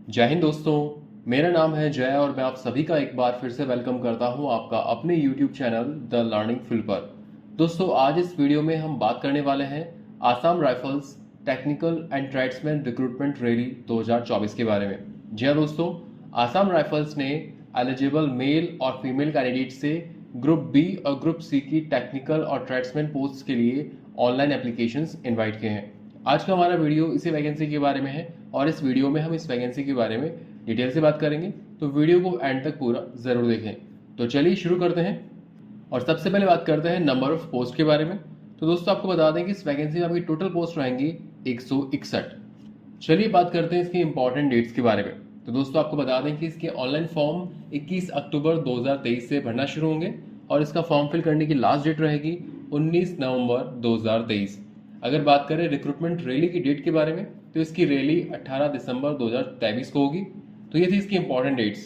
जय हिंद दोस्तों। मेरा नाम है जय और मैं आप सभी का एक बार फिर से वेलकम करता हूं आपका अपने YouTube channel the learning field पर। दोस्तों, आज इस वीडियो में हम बात करने वाले हैं Assam rifles technical and tradesman recruitment rally 2024 के बारे में। जी हाँ दोस्तों, आसाम राइफल्स ने एलिजिबल मेल और फीमेल कैंडिडेट से ग्रुप बी और ग्रुप सी की टेक्निकल और ट्रेड्समैन पोस्ट के लिए ऑनलाइन एप्लीकेशंस इनवाइट किए हैं। आज का हमारा वीडियो इसी वैकेंसी के बारे में है और इस वीडियो में हम इस वैकेंसी के बारे में डिटेल से बात करेंगे, तो वीडियो को एंड तक पूरा ज़रूर देखें। तो चलिए शुरू करते हैं और सबसे पहले बात करते हैं नंबर ऑफ पोस्ट के बारे में। तो दोस्तों, आपको बता दें कि इस वैकेंसी में आपकी टोटल पोस्ट रहेंगी 161। चलिए बात करते हैं इसकी इंपॉर्टेंट डेट्स के बारे में। तो दोस्तों, आपको बता दें कि इसके ऑनलाइन फॉर्म 21 अक्टूबर 2023 से भरना शुरू होंगे और इसका फॉर्म फिल करने की लास्ट डेट रहेगी 19 नवंबर 2023। अगर बात करें रिक्रूटमेंट रैली की डेट के बारे में, तो इसकी रैली 18 दिसंबर 2023 को होगी। तो ये थी इसकी इंपॉर्टेंट डेट्स।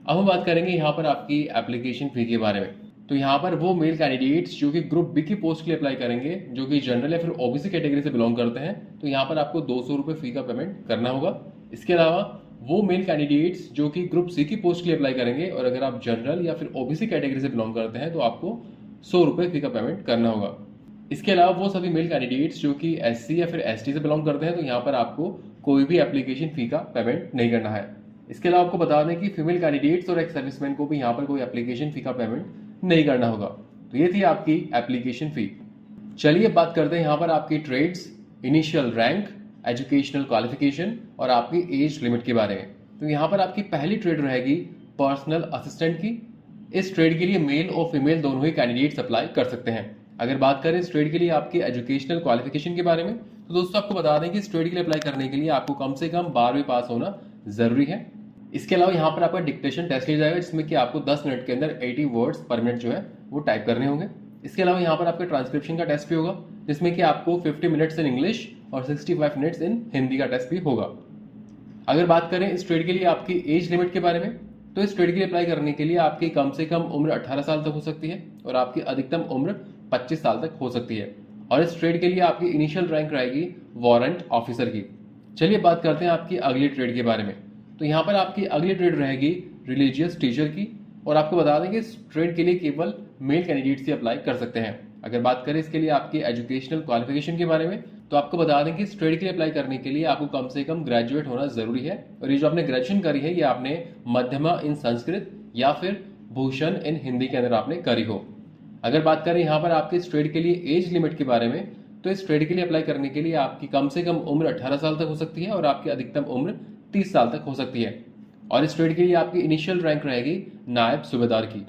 अब हम बात करेंगे यहाँ पर आपकी एप्लीकेशन फ़ी के बारे में। तो यहाँ पर वो मेल कैंडिडेट्स जो कि ग्रुप बी की पोस्ट के लिए अप्लाई करेंगे, जो कि जनरल या फिर ओबीसी कैटेगरी से बिलोंग करते हैं, तो यहाँ पर आपको 200 रुपये फ़ी का पेमेंट करना होगा। इसके अलावा वो मेल कैंडिडेट्स जो कि ग्रुप सी की पोस्ट के लिए अप्लाई करेंगे और अगर आप जनरल या फिर ओबीसी कैटेगरी से बिलोंग करते हैं, तो आपको 100 रुपये फ़ी का पेमेंट करना होगा। इसके अलावा वो सभी मेल कैंडिडेट्स जो कि एससी या फिर एसटी से बिलोंग करते हैं, तो यहाँ पर आपको कोई भी एप्लीकेशन फ़ी का पेमेंट नहीं करना है। इसके अलावा आपको बता दें कि फीमेल कैंडिडेट्स और एक्स सर्विसमैन को भी यहाँ पर कोई एप्लीकेशन फ़ी का पेमेंट नहीं करना होगा। तो ये थी आपकी एप्लीकेशन फ़ी। चलिए बात करते हैं यहाँ पर आपकी trades, initial rank, educational qualification और आपकी एज लिमिट के बारे में। तो यहाँ पर आपकी पहली ट्रेड रहेगी पर्सनल असिस्टेंट की। इस ट्रेड के लिए मेल और फीमेल दोनों ही कैंडिडेट्स अप्लाई कर सकते हैं। अगर बात करें इस ट्रेड के लिए आपकी एजुकेशनल क्वालिफिकेशन के बारे में, तो दोस्तों आपको बता दें कि इस ट्रेड के लिए अप्लाई करने के लिए आपको कम से कम 12वीं पास होना जरूरी है। इसके अलावा यहाँ पर आपका डिक्टेशन टेस्ट लिया जाएगा, जिसमें कि आपको 10 मिनट के अंदर 80 वर्ड्स पर मिनट जो है वो टाइप करने होंगे। इसके अलावा यहाँ पर आपका ट्रांसक्रिप्शन का टेस्ट भी होगा, जिसमें कि आपको 50 मिनट्स इन इंग्लिश और 65 मिनट्स इन हिंदी का टेस्ट भी होगा। अगर बात करें इस ट्रेड के लिए आपकी एज लिमिट के बारे में, तो इस ट्रेड के लिए अप्लाई करने के लिए आपकी कम से कम उम्र 18 साल तक हो सकती है और आपकी अधिकतम उम्र 25 साल तक हो सकती है। और इस ट्रेड के लिए आपकी इनिशियल रैंक रहेगी वारंट ऑफिसर की। चलिए बात करते हैं आपकी अगली ट्रेड के बारे में। तो यहाँ पर आपकी अगली ट्रेड रहेगी रिलीजियस टीचर की और आपको बता दें कि इस ट्रेड के लिए केवल मेल कैंडिडेट्स ही अप्लाई कर सकते हैं। अगर बात करें इसके लिए आपकी एजुकेशनल क्वालिफिकेशन के बारे में, तो आपको बता दें कि इस ट्रेड के लिए अप्लाई करने के लिए आपको कम से कम ग्रेजुएट होना जरूरी है और ये जो आपने ग्रेजुएशन करी है ये आपने मध्यमा इन संस्कृत या फिर भूषण इन हिंदी के अंदर आपने करी हो। अगर बात करें यहाँ पर आपके इस ट्रेड के लिए एज लिमिट के बारे में, तो इस ट्रेड के लिए अप्लाई करने के लिए आपकी कम से कम उम्र 18 साल तक हो सकती है और आपकी अधिकतम उम्र 30 साल तक हो सकती है। और इस ट्रेड के लिए आपकी इनिशियल रैंक रहेगी नायब सूबेदार की।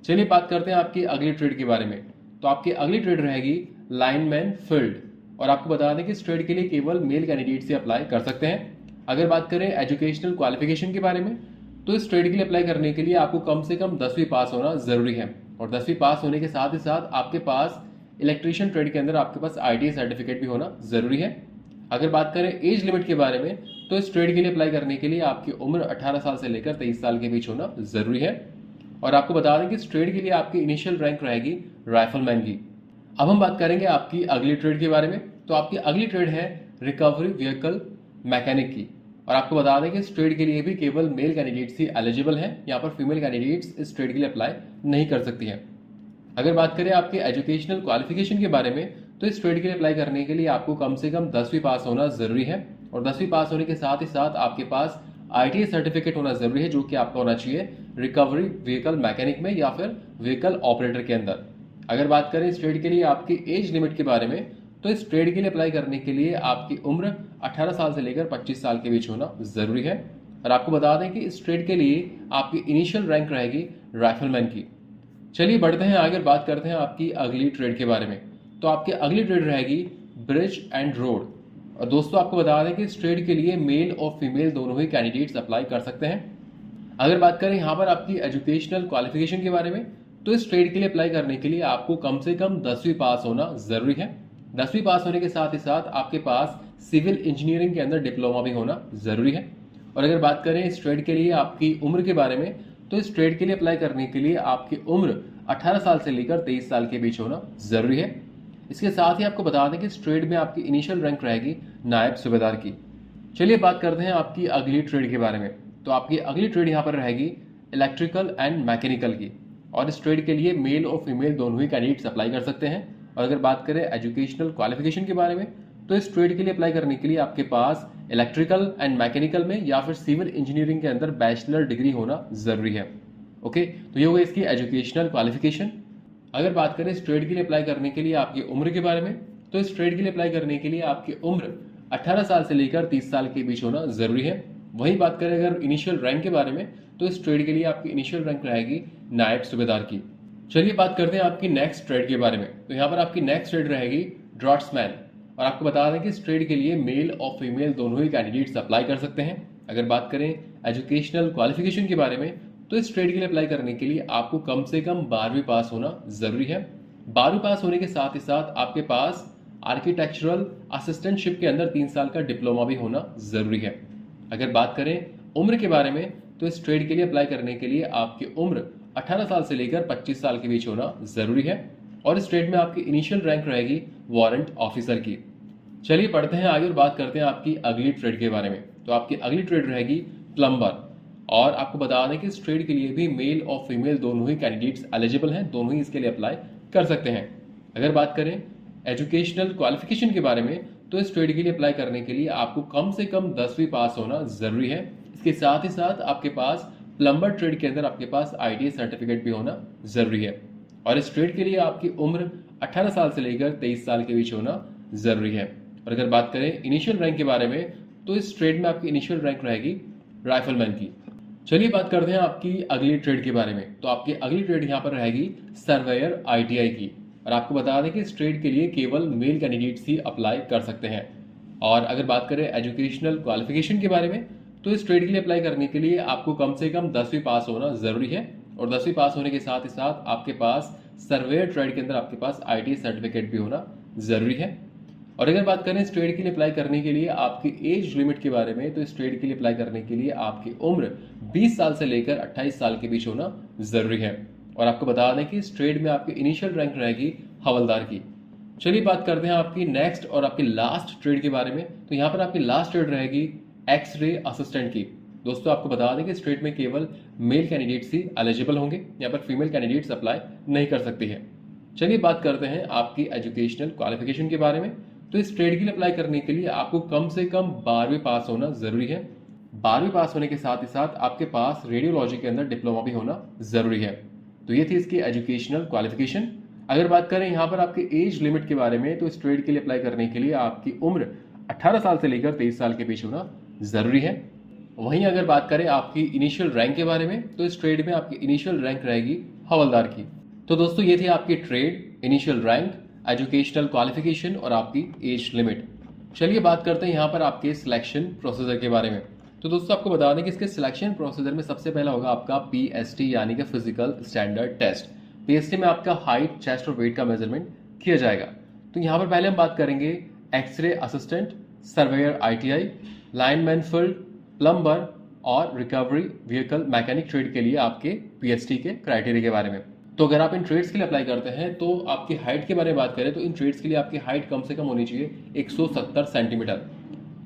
चलिए बात करते हैं आपकी अगली ट्रेड के बारे में। तो आपकी अगली ट्रेड रहेगी लाइनमैन फील्ड और आपको बता दें कि इस ट्रेड के लिए केवल मेल कैंडिडेट से अप्लाई कर सकते हैं। अगर बात करें एजुकेशनल क्वालिफिकेशन के बारे में, तो इस ट्रेड के लिए अप्लाई करने के लिए आपको कम से कम 10वीं पास होना जरूरी है और 10वीं पास होने के साथ ही साथ आपके पास इलेक्ट्रीशियन ट्रेड के अंदर आपके पास ITI सर्टिफिकेट भी होना जरूरी है। अगर बात करें एज लिमिट के बारे में, तो इस ट्रेड के लिए अप्लाई करने के लिए आपकी उम्र 18 साल से लेकर 23 साल के बीच होना जरूरी है। और आपको बता दें कि इस ट्रेड के लिए आपकी इनिशियल रैंक रहेगी राइफलमैन की। अब हम बात करेंगे आपकी अगली ट्रेड के बारे में। तो आपकी अगली ट्रेड है रिकवरी व्हीकल मैकेनिक की और आपको बता दें कि इस ट्रेड के लिए भी केवल मेल कैंडिडेट्स ही एलिजिबल हैं। यहाँ पर फीमेल कैंडिडेट्स इस ट्रेड के लिए अप्लाई नहीं कर सकती हैं। अगर बात करें आपके एजुकेशनल क्वालिफिकेशन के बारे में, तो इस ट्रेड के लिए अप्लाई करने के लिए आपको कम से कम 10वीं पास होना जरूरी है और 10वीं पास होने के साथ ही साथ आपके पास ITI सर्टिफिकेट होना जरूरी है, जो कि आपका होना चाहिए रिकवरी व्हीकल मैकेनिक में या फिर व्हीकल ऑपरेटर के अंदर। अगर बात करें इस ट्रेड के लिए आपकी एज लिमिट के बारे में, तो इस ट्रेड के लिए अप्लाई करने के लिए आपकी उम्र 18 साल से लेकर 25 साल के बीच होना जरूरी है। और आपको बता दें कि इस ट्रेड के लिए आपकी इनिशियल रैंक रहेगी राइफलमैन की। चलिए बढ़ते हैं आगे, बात करते हैं आपकी अगली ट्रेड के बारे में। तो आपकी अगली ट्रेड रहेगी ब्रिज एंड रोड और दोस्तों आपको बता दें कि इस ट्रेड के लिए मेल और फीमेल दोनों ही कैंडिडेट्स अप्लाई कर सकते हैं। अगर बात करें यहाँ पर आपकी एजुकेशनल क्वालिफिकेशन के बारे में, तो इस ट्रेड के लिए अप्लाई करने के लिए आपको कम से कम 10वीं पास होना जरूरी है। 10वीं पास होने के साथ ही साथ आपके पास सिविल इंजीनियरिंग के अंदर डिप्लोमा भी होना जरूरी है। और अगर बात करें इस ट्रेड के लिए आपकी उम्र के बारे में, तो इस ट्रेड के लिए अप्लाई करने के लिए आपकी उम्र 18 साल से लेकर 23 साल के बीच होना जरूरी है। इसके साथ ही आपको बता दें कि इस ट्रेड में आपकी इनिशियल रैंक रहेगी नायब सूबेदार की। चलिए बात करते हैं आपकी अगली ट्रेड के बारे में। तो आपकी अगली ट्रेड यहाँ पर रहेगी इलेक्ट्रिकल एंड मैकेनिकल की, और इस ट्रेड के लिए मेल और फीमेल दोनों ही कैंडिडेट्स अप्लाई कर सकते हैं। और अगर बात करें एजुकेशनल क्वालिफिकेशन के बारे में, तो इस ट्रेड के लिए अप्लाई करने के लिए आपके पास इलेक्ट्रिकल एंड मैकेनिकल में या फिर सिविल इंजीनियरिंग के अंदर बैचलर डिग्री होना जरूरी है। ओके, तो ये हो गई इसकी एजुकेशनल क्वालिफिकेशन। अगर बात करें इस ट्रेड के लिए अप्लाई करने के लिए आपकी उम्र के बारे में, तो इस ट्रेड के लिए अप्लाई करने के लिए आपकी उम्र 18 साल से लेकर 30 साल के बीच होना जरूरी है। वहीं बात करें अगर इनिशियल रैंक के बारे में, तो इस ट्रेड के लिए आपकी इनिशियल रैंक रहेगी नायब सूबेदार की। चलिए बात करते हैं आपकी नेक्स्ट ट्रेड के बारे में। तो यहाँ पर आपकी नेक्स्ट ट्रेड रहेगी ड्रॉट्समैन, और आपको बता दें कि इस ट्रेड के लिए मेल और फीमेल दोनों ही कैंडिडेट्स अप्लाई कर सकते हैं। अगर बात करें एजुकेशनल क्वालिफिकेशन के बारे में, तो इस ट्रेड के लिए अप्लाई करने के लिए आपको कम से कम 12वीं पास होना जरूरी है। 12वीं पास होने के साथ ही साथ आपके पास आर्किटेक्चरल असिस्टेंटशिप के अंदर 3 साल का डिप्लोमा भी होना जरूरी है। अगर बात करें उम्र के बारे में, तो इस ट्रेड के लिए अप्लाई करने के लिए आपकी उम्र 18 साल से लेकर 25 साल के बीच होना जरूरी है, और इस ट्रेड में आपकी इनिशियल रैंक रहेगी वारंट ऑफिसर की। चलिए पढ़ते हैं आगे और बात करते हैं आपकी अगली ट्रेड के बारे में। तो आपकी अगली ट्रेड रहेगी प्लम्बर, और आपको बता दें कि इस ट्रेड के लिए भी मेल और फीमेल दोनों ही कैंडिडेट्स एलिजिबल हैं, दोनों ही इसके लिए अप्लाई कर सकते हैं। अगर बात करें एजुकेशनल क्वालिफिकेशन के बारे में, तो इस ट्रेड के लिए अप्लाई करने के लिए आपको कम से कम 10वीं पास होना जरूरी है। इसके साथ ही साथ आपके पास प्लम्बर ट्रेड के अंदर आपके पास ITI सर्टिफिकेट भी होना जरूरी है, और इस ट्रेड के लिए आपकी उम्र 18 साल से लेकर 23 साल के बीच होना जरूरी है। और अगर बात करें इनिशियल रैंक के बारे में, तो इस ट्रेड में आपकी इनिशियल रैंक रहेगी राइफलमैन की। चलिए बात करते हैं आपकी अगली ट्रेड के बारे में। तो आपकी अगली ट्रेड यहाँ पर रहेगी सर्वेयर ITI की, और आपको बता दें कि इस ट्रेड के लिए केवल मेल कैंडिडेट्स ही अप्लाई कर सकते हैं। और अगर बात करें एजुकेशनल क्वालिफिकेशन के बारे में, तो इस ट्रेड के लिए अप्लाई करने के लिए आपको कम से कम 10वीं पास होना जरूरी है, और 10वीं पास होने के साथ ही साथ आपके पास सर्वेयर ट्रेड के अंदर आपके पास ITI सर्टिफिकेट भी होना जरूरी है। और अगर बात करें इस ट्रेड के लिए अप्लाई करने के लिए आपकी एज लिमिट के बारे में, तो इस ट्रेड के लिए अप्लाई करने के लिए आपकी उम्र 20 साल से लेकर 28 साल के बीच होना जरूरी है, और आपको बता दें कि इस ट्रेड में आपकी इनिशियल रैंक रहेगी हवलदार की। चलिए बात करते हैं आपकी नेक्स्ट और आपकी लास्ट ट्रेड के बारे में। तो यहाँ पर आपकी लास्ट ट्रेड रहेगी एक्सरे असिस्टेंट की। दोस्तों आपको बता दें कि इस ट्रेड में केवल मेल कैंडिडेट्स ही एलिजिबल होंगे, यहाँ पर फीमेल कैंडिडेट्स अप्लाई नहीं कर सकती है। चलिए बात करते हैं आपकी एजुकेशनल क्वालिफिकेशन के बारे में। तो इस ट्रेड के लिए अप्लाई करने के लिए आपको कम से कम 12वीं पास होना जरूरी है। 12वीं पास होने के साथ ही साथ आपके पास रेडियोलॉजी के अंदर डिप्लोमा भी होना जरूरी है। तो ये थी इसकी एजुकेशनल क्वालिफिकेशन। अगर बात करें यहाँ पर आपके एज लिमिट के बारे में, तो इस ट्रेड के लिए अप्लाई करने के लिए आपकी उम्र 18 साल से लेकर 23 साल के बीच होना जरूरी है। वहीं अगर बात करें आपकी इनिशियल रैंक के बारे में, तो इस ट्रेड में आपकी इनिशियल रैंक रहेगी हवलदार की। तो दोस्तों ये थी आपकी trade, initial rank, educational qualification और आपकी एज लिमिट। चलिए बात करते हैं यहाँ पर आपके सिलेक्शन प्रोसीजर के बारे में। तो दोस्तों आपको बता दें कि इसके सिलेक्शन प्रोसीजर में सबसे पहला होगा आपका PST यानी कि फिजिकल स्टैंडर्ड टेस्ट। PST में आपका हाइट, चेस्ट और वेट का मेजरमेंट किया जाएगा। तो यहाँ पर पहले हम बात करेंगे X-ray assistant, surveyor ITI, lineman field, plumber और रिकवरी व्हीकल मैकेनिक ट्रेड के लिए आपके PST के क्राइटेरिया के बारे में। तो अगर आप इन ट्रेड्स के लिए अप्लाई करते हैं, तो आपकी हाइट के बारे में बात करें तो इन ट्रेड्स के लिए आपकी हाइट कम से कम होनी चाहिए 170 सेंटीमीटर।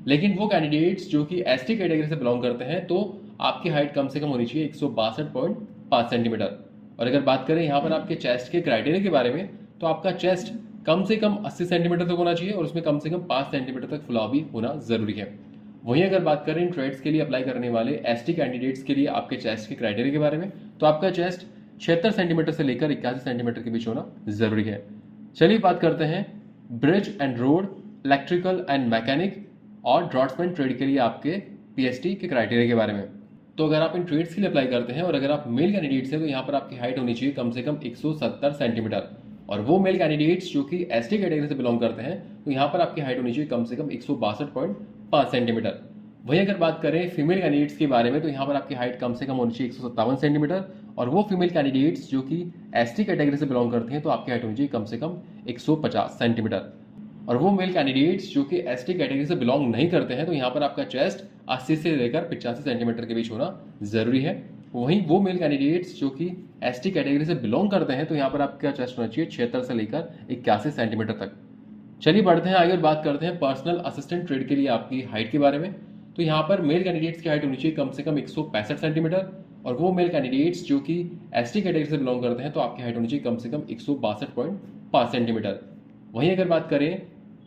लेकिन वो कैंडिडेट्स जो कि ST कैटेगरी से बिलोंग करते हैं, तो आपकी हाइट कम से कम होनी चाहिए 162.5 सेंटीमीटर। और अगर बात करें यहाँ पर आपके चेस्ट के क्राइटेरिया के बारे में, तो आपका चेस्ट कम से कम 80 सेंटीमीटर तक होना चाहिए और उसमें कम से कम 5 सेंटीमीटर तक फुलाव भी होना जरूरी है। वहीं अगर बात करें इन ट्रेड्स के लिए अप्लाई करने वाले ST कैंडिडेट्स के लिए आपके चेस्ट के क्राइटेरिया के बारे में, तो आपका चेस्ट 76 सेंटीमीटर से लेकर 81 सेंटीमीटर के बीच होना जरूरी है। चलिए बात करते हैं bridge and road, electrical and mechanic और ड्रॉट्समैन ट्रेड के लिए आपके PST के क्राइटेरिया के बारे में। तो अगर आप इन ट्रेड्स के लिए अप्लाई करते हैं और अगर आप मेल कैंडिडेट्स हैं, तो यहाँ पर आपकी हाइट होनी चाहिए कम से कम 170 सेंटीमीटर, और वो मेल कैंडिडेट्स जो कि ST कैटेगरी से बिलोंग करते हैं, तो यहाँ पर आपकी हाइट होनी चाहिए कम से कम 162.5 सेंटीमीटर। वहीं अगर बात करें फीमेल कैंडिडेट्स के बारे में, तो यहाँ पर आपकी हाइट कम से कम होनी चाहिए 157 सेंटीमीटर, और वो फीमेल कैंडिडेट्स जो कि ST कैटेगरी से बिलोंग करते हैं, तो आपकी हाइट होनी चाहिए कम से कम 150 सेंटीमीटर। और वो मेल कैंडिडेट्स जो कि ST कैटेगरी से बिलोंग नहीं करते हैं, तो यहाँ पर आपका चेस्ट 80 से लेकर 85 सेंटीमीटर के बीच होना जरूरी है। वहीं वो मेल कैंडिडेट्स जो कि ST कैटेगरी से बिलोंग करते हैं, तो यहाँ पर आपका चेस्ट होना चाहिए 76 से लेकर 81 सेंटीमीटर तक। चलिए बढ़ते हैं आगे और बात करते हैं पर्सनल असिस्टेंट ट्रेड के लिए आपकी हाइट के बारे में। तो यहाँ पर मेल कैंडिडेट्स की हाइट होनी चाहिए कम से कम 165 सेंटीमीटर, और वो मेल कैंडिडेट्स जो कि एसटी कैटेगरी से बिलोंग करते हैं तो आपकी हाइट होनी चाहिए कम से कम 162.5 सेंटीमीटर। वहीं अगर बात करें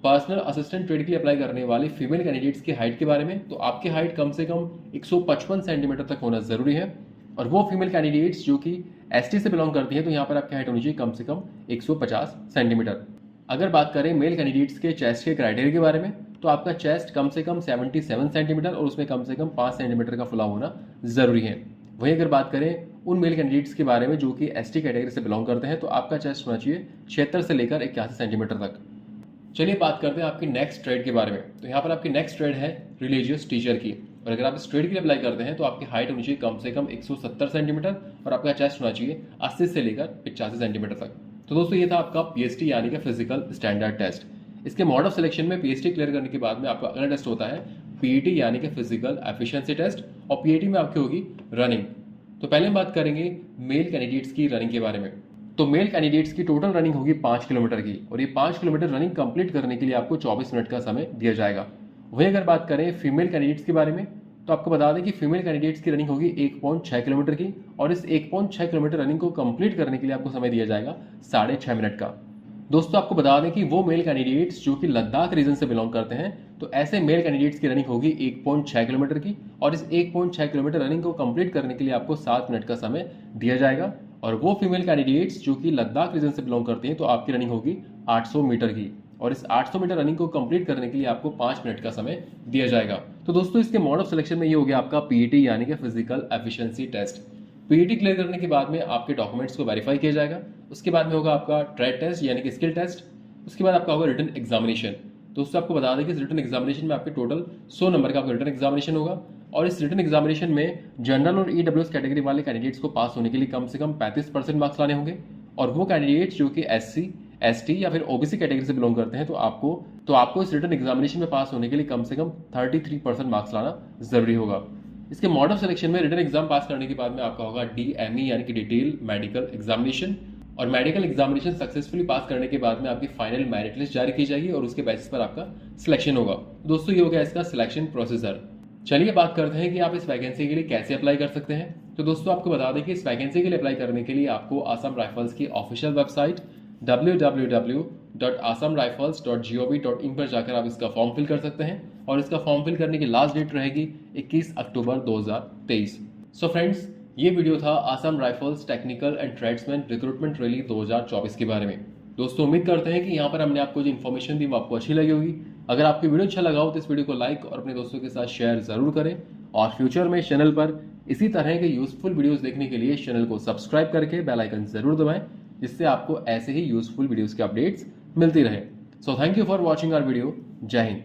पर्सनल असिस्टेंट ट्रेड के लिए अप्लाई करने वाले फीमेल कैंडिडेट्स की हाइट के बारे में, तो आपकी हाइट कम से कम 155 सेंटीमीटर तक होना जरूरी है। और वो फीमेल कैंडिडेट्स जो कि एसटी से बिलोंग करती है तो यहाँ पर आपकी हाइट होनी चाहिए कम से कम 150 सेंटीमीटर। अगर बात करें मेल कैंडिडेट्स के चेस्ट के क्राइटेरिया के बारे में, तो आपका चेस्ट कम से कम 77 सेंटीमीटर और उसमें कम से कम 5 सेंटीमीटर का फुलाव होना जरूरी है। वहीं अगर बात करें उन मेल कैंडिडेट्स के बारे में जो कि एसटी कैटेगरी से बिलोंग करते हैं, तो आपका चेस्ट होना चाहिए 76 से लेकर 81 सेंटीमीटर तक। चलिए बात करते हैं आपकी नेक्स्ट ट्रेड के बारे में। तो यहाँ पर आपकी नेक्स्ट ट्रेड है रिलीजियस टीचर की, और अगर आप इस ट्रेड के लिए अप्लाई करते हैं तो आपकी हाइट होनी चाहिए कम से कम 170 सेंटीमीटर और आपका चेस्ट होना चाहिए 80 से लेकर 85 सेंटीमीटर तक। तो दोस्तों ये था आपका पीएसटी यानी कि फिजिकल स्टैंडर्ड टेस्ट। इसके मोड ऑफ सिलेक्शन में पीएसटी क्लियर करने के बाद में आपका अगला टेस्ट होता है पीईटी यानी कि फिजिकल एफिशिएंसी टेस्ट, और पीईटी में आपकी होगी रनिंग। तो पहले हम बात करेंगे मेल कैंडिडेट्स की रनिंग के बारे में। तो मेल कैंडिडेट्स की टोटल रनिंग होगी 5 किलोमीटर की, और ये 5 किलोमीटर रनिंग कंप्लीट करने के लिए आपको 24 मिनट का समय दिया जाएगा। वहीं अगर बात करें फीमेल कैंडिडेट्स के बारे में, तो आपको बता दें कि फीमेल कैंडिडेट्स की रनिंग होगी 1.6 किलोमीटर की, और इस 1.6 किलोमीटर रनिंग को कंप्लीट करने के लिए आपको समय दिया जाएगा 6.5 मिनट का। दोस्तों आपको बता दें कि वो मेल कैंडिडेट्स जो कि लद्दाख रीजन से बिलोंग करते हैं, तो ऐसे मेल कैंडिडेट्स की रनिंग होगी 1.6 किलोमीटर की, और इस 1.6 किलोमीटर रनिंग को कंप्लीट करने के लिए आपको 7 मिनट का समय दिया जाएगा। और वो फीमेल कैंडिडेट्स जो कि लद्दाख रीजन से बिलोंग करती हैं तो आपकी रनिंग होगी 800 मीटर की, और इस 800 मीटर रनिंग को कंप्लीट करने के लिए आपको 5 मिनट का समय दिया जाएगा। तो दोस्तों इसके मोड ऑफ सिलेक्शन में ये हो गया आपका पीईटी यानी कि physical efficiency test. PET clear करने के बाद में आपके डॉक्यूमेंट्स को वेरीफाई किया जाएगा। उसके बाद में होगा आपका ट्रेड टेस्ट यानी कि स्किल टेस्ट। उसके बाद आपका होगा रिटन एग्जामिनेशन। दोस्तों आपको बता दें कि इस रिटन एग्जामिनेशन में आपके टोटल 100 नंबर का आपका रिटन एग्जामिनेशन होगा, और इस रिटन एग्जामिनेशन में जनरल और ईडब्ल्यूएस कैटेगरी वाले कैंडिडेट्स को पास होने के लिए कम से कम 35% मार्क्स लाने होंगे, और वो कैंडिडेट्स जो कि एससी, एसटी या फिर ओबीसी कैटेगरी से बिलोंग करते हैं तो आपको इस रिटन एग्जामिनेशन में पास होने के लिए कम से कम 33% मार्क्स लाना जरूरी होगा। इसके मोड ऑफ सिलेक्शन में रिटन एग्जाम पास करने के बाद में आपका होगा डीएमई यानी कि डिटेल मेडिकल एग्जामिनेशन, और मेडिकल एग्जामिनेशन सक्सेसफुली पास करने के बाद में आपकी फाइनल मेरिट लिस्ट जारी की जाएगी और उसके बेसिस पर आपका सिलेक्शन होगा। दोस्तों ये हो गया इसका सिलेक्शन प्रोसीजर। चलिए बात करते हैं कि आप इस वैकेंसी के लिए कैसे अप्लाई कर सकते हैं। तो दोस्तों आपको बता दें कि इस वैकेंसी के लिए अप्लाई करने के लिए आपको आसाम राइफल्स की ऑफिशियल वेबसाइट www.assamrifles.gov.in पर जाकर आप इसका फॉर्म फिल कर सकते हैं, और इसका फॉर्म फिल करने की लास्ट डेट रहेगी 21 अक्टूबर 2023। सो फ्रेंड्स ये वीडियो था Assam rifles technical and tradesman recruitment rally 2024 के बारे में। दोस्तों उम्मीद करते हैं कि यहाँ पर हमने आपको जो इन्फॉर्मेशन दी वो आपको अच्छी लगी होगी। अगर आपकी वीडियो अच्छा लगा हो तो इस वीडियो को लाइक और अपने दोस्तों के साथ शेयर जरूर करें, और फ्यूचर में चैनल पर इसी तरह के यूजफुल वीडियोस देखने के लिए चैनल को सब्सक्राइब करके बेल आइकन जरूर दबाएं, जिससे आपको ऐसे ही यूजफुल वीडियोस के अपडेट्स मिलती रहे। So thank you for watching our video. Jai Hind.